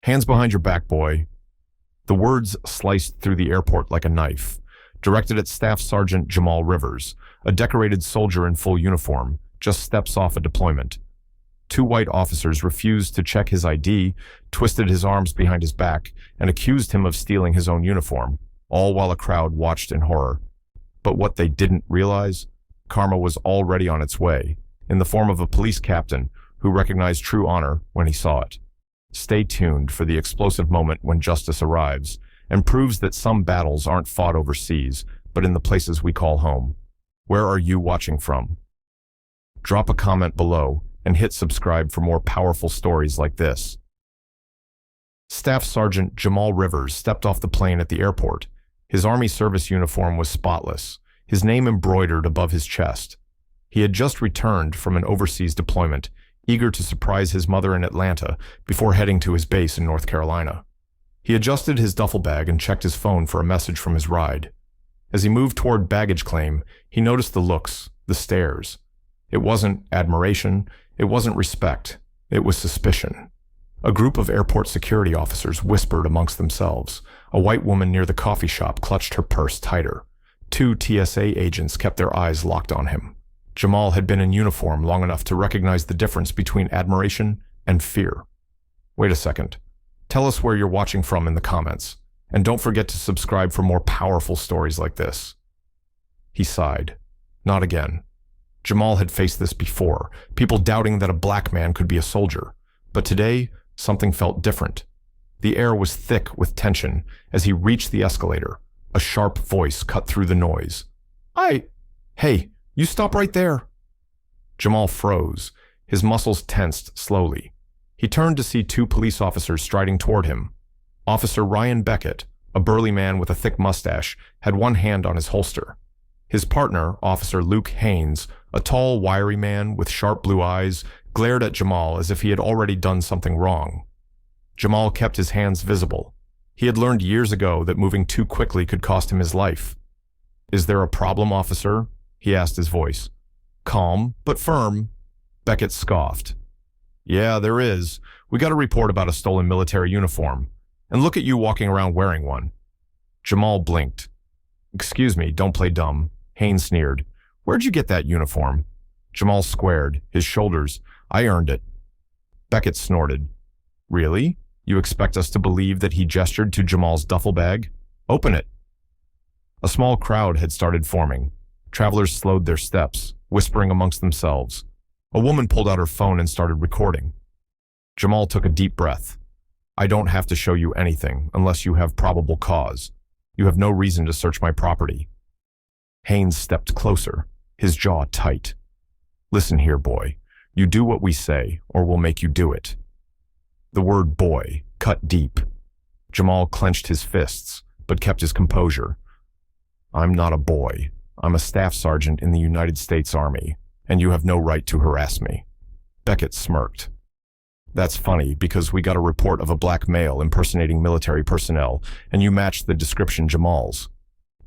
Hands behind your back, boy. The words sliced through the airport like a knife, directed at Staff Sergeant Jamal Rivers, a decorated soldier in full uniform, just steps off a deployment. Two white officers refused to check his ID, twisted his arms behind his back, and accused him of stealing his own uniform, all while a crowd watched in horror. But what they didn't realize, karma was already on its way, in the form of a police captain who recognized true honor when he saw it. Stay tuned for the explosive moment when justice arrives and proves that some battles aren't fought overseas, but in the places we call home. Where are you watching from? Drop a comment below and hit subscribe for more powerful stories like this. Staff Sergeant Jamal Rivers stepped off the plane at the airport. His Army service uniform was spotless, his name embroidered above his chest. He had just returned from an overseas deployment, eager to surprise his mother in Atlanta before heading to his base in North Carolina. He adjusted his duffel bag and checked his phone for a message from his ride. As he moved toward baggage claim, he noticed the looks, the stares. It wasn't admiration, it wasn't respect, it was suspicion. A group of airport security officers whispered amongst themselves. A white woman near the coffee shop clutched her purse tighter. Two TSA agents kept their eyes locked on him. Jamal had been in uniform long enough to recognize the difference between admiration and fear. Wait a second. Tell us where you're watching from in the comments. And don't forget to subscribe for more powerful stories like this. He sighed. Not again. Jamal had faced this before, people doubting that a black man could be a soldier. But today, something felt different. The air was thick with tension as he reached the escalator. A sharp voice cut through the noise. Hey, you stop right there. Jamal froze, his muscles tensed slowly. He turned to see two police officers striding toward him. Officer Ryan Beckett, a burly man with a thick mustache, had one hand on his holster. His partner, Officer Luke Haynes, a tall, wiry man with sharp blue eyes, glared at Jamal as if he had already done something wrong. Jamal kept his hands visible. He had learned years ago that moving too quickly could cost him his life. Is there a problem, officer? He asked, his voice calm but firm. Beckett scoffed. Yeah, there is. We got a report about a stolen military uniform. And look at you walking around wearing one. Jamal blinked. Excuse me, don't play dumb. Haynes sneered. Where'd you get that uniform? Jamal squared, his shoulders. I earned it. Beckett snorted. Really? You expect us to believe that he gestured to Jamal's duffel bag? Open it. A small crowd had started forming. Travelers slowed their steps, whispering amongst themselves. A woman pulled out her phone and started recording. Jamal took a deep breath. I don't have to show you anything unless you have probable cause. You have no reason to search my property. Haynes stepped closer, his jaw tight. Listen here, boy. You do what we say, or we'll make you do it. The word boy cut deep. Jamal clenched his fists, but kept his composure. I'm not a boy. I'm a staff sergeant in the United States Army, and you have no right to harass me. Beckett smirked. That's funny, because we got a report of a black male impersonating military personnel, and you matched the description Jamal's.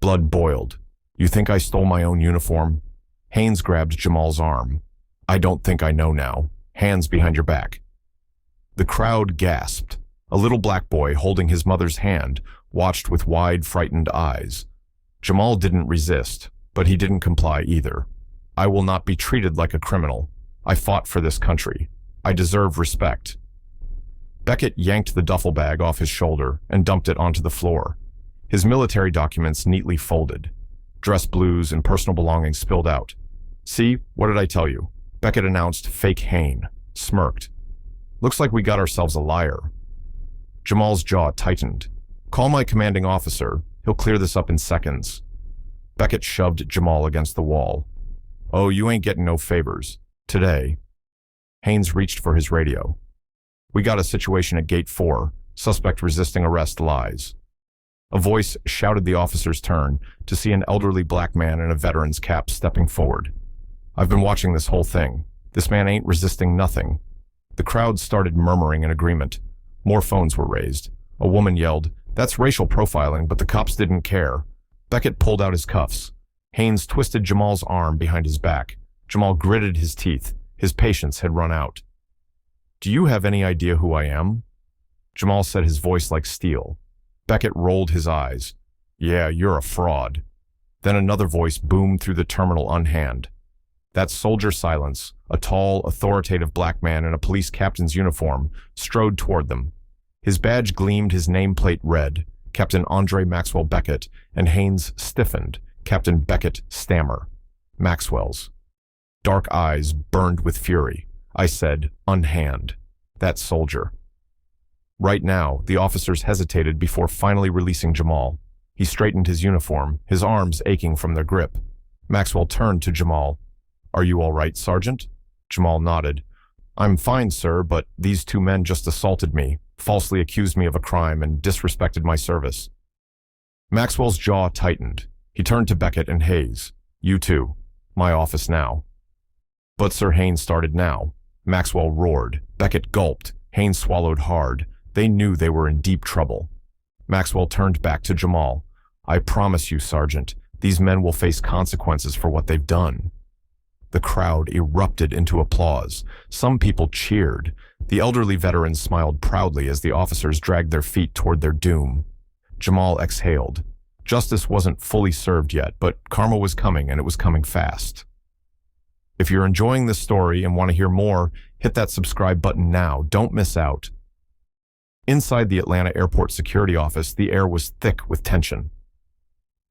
Blood boiled. You think I stole my own uniform? Haynes grabbed Jamal's arm. I don't think I know now. Hands behind your back. The crowd gasped. A little black boy holding his mother's hand watched with wide, frightened eyes. Jamal didn't resist, but he didn't comply either. I will not be treated like a criminal. I fought for this country. I deserve respect. Beckett yanked the duffel bag off his shoulder and dumped it onto the floor. His military documents neatly folded. Dress blues and personal belongings spilled out. See, what did I tell you? Beckett announced, fake Hayne, smirked. Looks like we got ourselves a liar. Jamal's jaw tightened. Call my commanding officer. He'll clear this up in seconds. Beckett shoved Jamal against the wall. Oh, you ain't getting no favors. Today. Haynes reached for his radio. We got a situation at Gate 4. Suspect resisting arrest lies. A voice shouted the officer's turn to see an elderly black man in a veteran's cap stepping forward. I've been watching this whole thing. This man ain't resisting nothing. The crowd started murmuring in agreement. More phones were raised. A woman yelled, That's racial profiling, but the cops didn't care. Beckett pulled out his cuffs. Haynes twisted Jamal's arm behind his back. Jamal gritted his teeth. His patience had run out. Do you have any idea who I am? Jamal said, his voice like steel. Beckett rolled his eyes. Yeah, you're a fraud. Then another voice boomed through the terminal unhand. That soldier silence, a tall, authoritative black man in a police captain's uniform, strode toward them. His badge gleamed, his nameplate red, Captain Andre Maxwell Beckett, and Haynes stiffened, Captain Beckett Stammer. Maxwell's. Dark eyes burned with fury. I said, unhand. That soldier. Right now, the officers hesitated before finally releasing Jamal. He straightened his uniform, his arms aching from their grip. Maxwell turned to Jamal. Are you all right, Sergeant? Jamal nodded. I'm fine, sir, but these two men just assaulted me, falsely accused me of a crime, and disrespected my service. Maxwell's jaw tightened. He turned to Beckett and Hayes. You two. My office now. But Sir Haynes started now. Maxwell roared. Beckett gulped. Haynes swallowed hard. They knew they were in deep trouble. Maxwell turned back to Jamal. I promise you, Sergeant, these men will face consequences for what they've done. The crowd erupted into applause. Some people cheered. The elderly veterans smiled proudly as the officers dragged their feet toward their doom. Jamal exhaled. Justice wasn't fully served yet, but karma was coming, and it was coming fast. If you're enjoying this story and want to hear more, hit that subscribe button now. Don't miss out. Inside the Atlanta Airport security office, the air was thick with tension.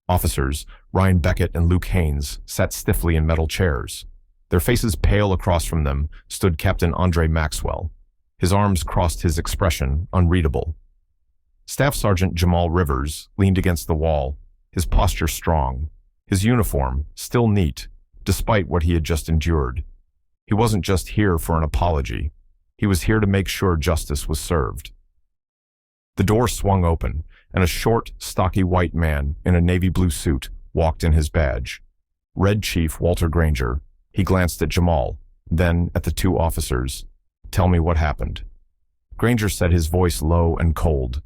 Officers, Ryan Beckett and Luke Haynes, sat stiffly in metal chairs. Their faces pale. Across from them stood Captain Andre Maxwell. His arms crossed, his expression unreadable. Staff Sergeant Jamal Rivers leaned against the wall, his posture strong, his uniform still neat, despite what he had just endured. He wasn't just here for an apology. He was here to make sure justice was served. The door swung open, and a short, stocky white man in a navy blue suit walked in, his badge. Red Chief Walter Granger. He glanced at Jamal, then at the two officers. Tell me what happened. Granger said, his voice low and cold.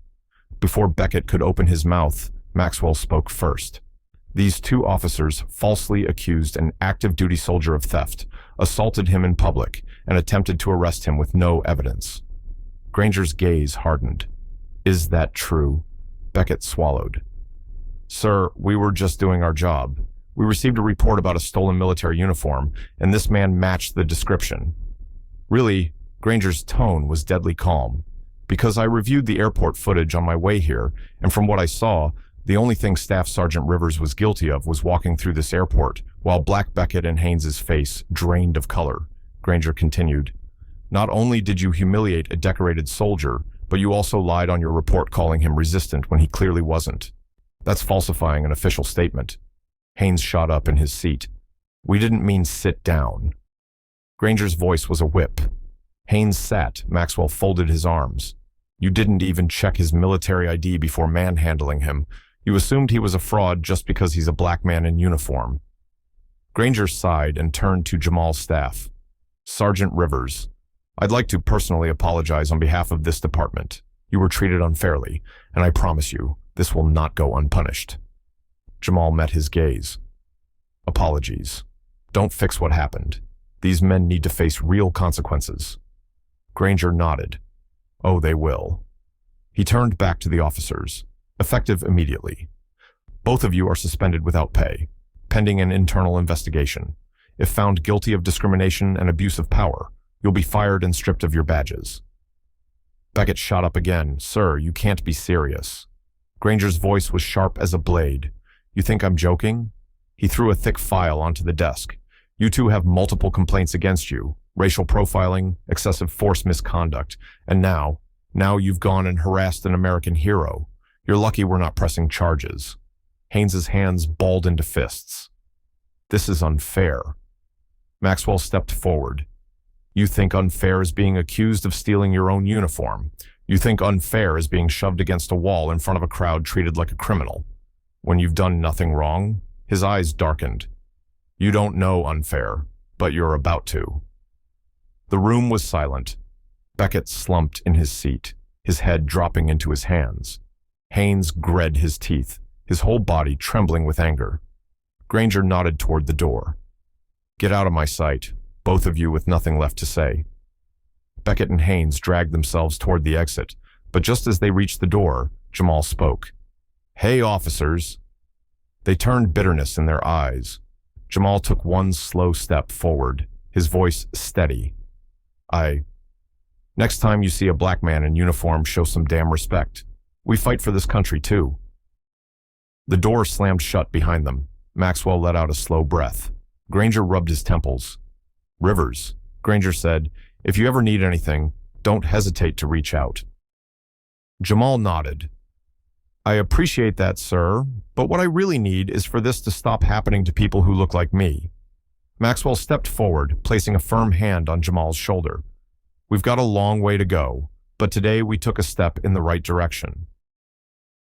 Before Beckett could open his mouth, Maxwell spoke first. These two officers falsely accused an active duty soldier of theft, assaulted him in public, and attempted to arrest him with no evidence. Granger's gaze hardened. Is that true? Beckett swallowed. Sir, we were just doing our job. We received a report about a stolen military uniform, and this man matched the description. Really, Granger's tone was deadly calm. Because I reviewed the airport footage on my way here, and from what I saw, the only thing Staff Sergeant Rivers was guilty of was walking through this airport, while Black Beckett and Haynes's face drained of color. Granger continued. Not only did you humiliate a decorated soldier, but you also lied on your report calling him resistant when he clearly wasn't. That's falsifying an official statement. Haynes shot up in his seat. We didn't mean sit down. Granger's voice was a whip. Haynes sat. Maxwell folded his arms. You didn't even check his military ID before manhandling him. You assumed he was a fraud just because he's a black man in uniform. Granger sighed and turned to Jamal's staff. Sergeant Rivers, I'd like to personally apologize on behalf of this department. You were treated unfairly, and I promise you, this will not go unpunished. Jamal met his gaze. Apologies. Don't fix what happened. These men need to face real consequences. Granger nodded. Oh, they will. He turned back to the officers. Effective immediately. Both of you are suspended without pay, pending an internal investigation. If found guilty of discrimination and abuse of power, you'll be fired and stripped of your badges. Beckett shot up again. Sir, you can't be serious. Granger's voice was sharp as a blade. You think I'm joking? He threw a thick file onto the desk. You two have multiple complaints against you. Racial profiling, excessive force misconduct, and now you've gone and harassed an American hero. You're lucky we're not pressing charges. Haynes's hands balled into fists. This is unfair. Maxwell stepped forward. You think unfair is being accused of stealing your own uniform. You think unfair is being shoved against a wall in front of a crowd treated like a criminal. When you've done nothing wrong, his eyes darkened. You don't know unfair, but you're about to. The room was silent. Beckett slumped in his seat, his head dropping into his hands. Haynes gritted his teeth, his whole body trembling with anger. Granger nodded toward the door. Get out of my sight, both of you with nothing left to say. Beckett and Haynes dragged themselves toward the exit, But just as they reached the door, Jamal spoke. "Hey, officers." They turned bitterness in their eyes. Jamal took one slow step forward, his voice steady. Next time you see a black man in uniform, show some damn respect. We fight for this country, too." The door slammed shut behind them. Maxwell let out a slow breath. Granger rubbed his temples. "Rivers," Granger said, "if you ever need anything, don't hesitate to reach out." Jamal nodded. "I appreciate that, sir, but what I really need is for this to stop happening to people who look like me." Maxwell stepped forward, placing a firm hand on Jamal's shoulder. "We've got a long way to go, but today we took a step in the right direction."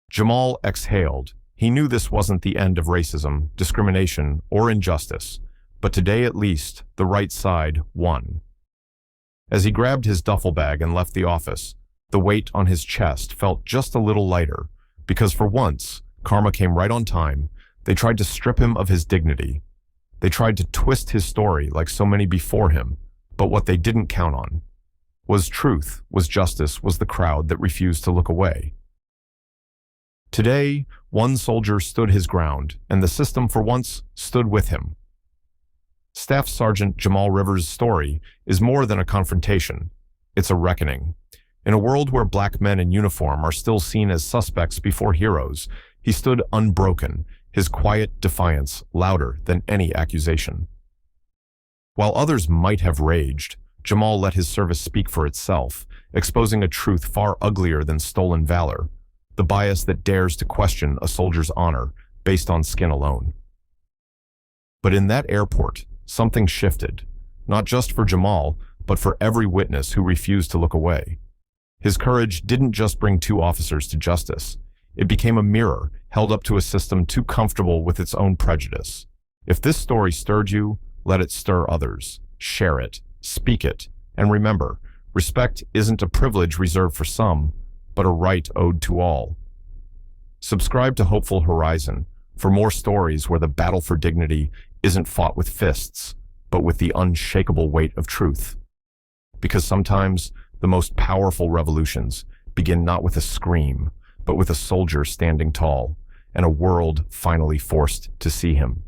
Jamal exhaled. He knew this wasn't the end of racism, discrimination, or injustice, but today at least, the right side won. As he grabbed his duffel bag and left the office, the weight on his chest felt just a little lighter, because for once, karma came right on time. They tried to strip him of his dignity. They tried to twist his story like so many before him, but what they didn't count on was truth, was justice, was the crowd that refused to look away. Today, one soldier stood his ground, and the system for once stood with him. Staff Sergeant Jamal Rivers' story is more than a confrontation. It's a reckoning. In a world where black men in uniform are still seen as suspects before heroes, he stood unbroken, his quiet defiance louder than any accusation. While others might have raged, Jamal let his service speak for itself, exposing a truth far uglier than stolen valor, the bias that dares to question a soldier's honor based on skin alone. But in that airport, something shifted, not just for Jamal, but for every witness who refused to look away. His courage didn't just bring two officers to justice. It became a mirror held up to a system too comfortable with its own prejudice. If this story stirred you, let it stir others. Share it, speak it, and remember, respect isn't a privilege reserved for some, but a right owed to all. Subscribe to Hopeful Horizon for more stories where the battle for dignity isn't fought with fists, but with the unshakable weight of truth. Because sometimes the most powerful revolutions begin not with a scream, but with a soldier standing tall and a world finally forced to see him.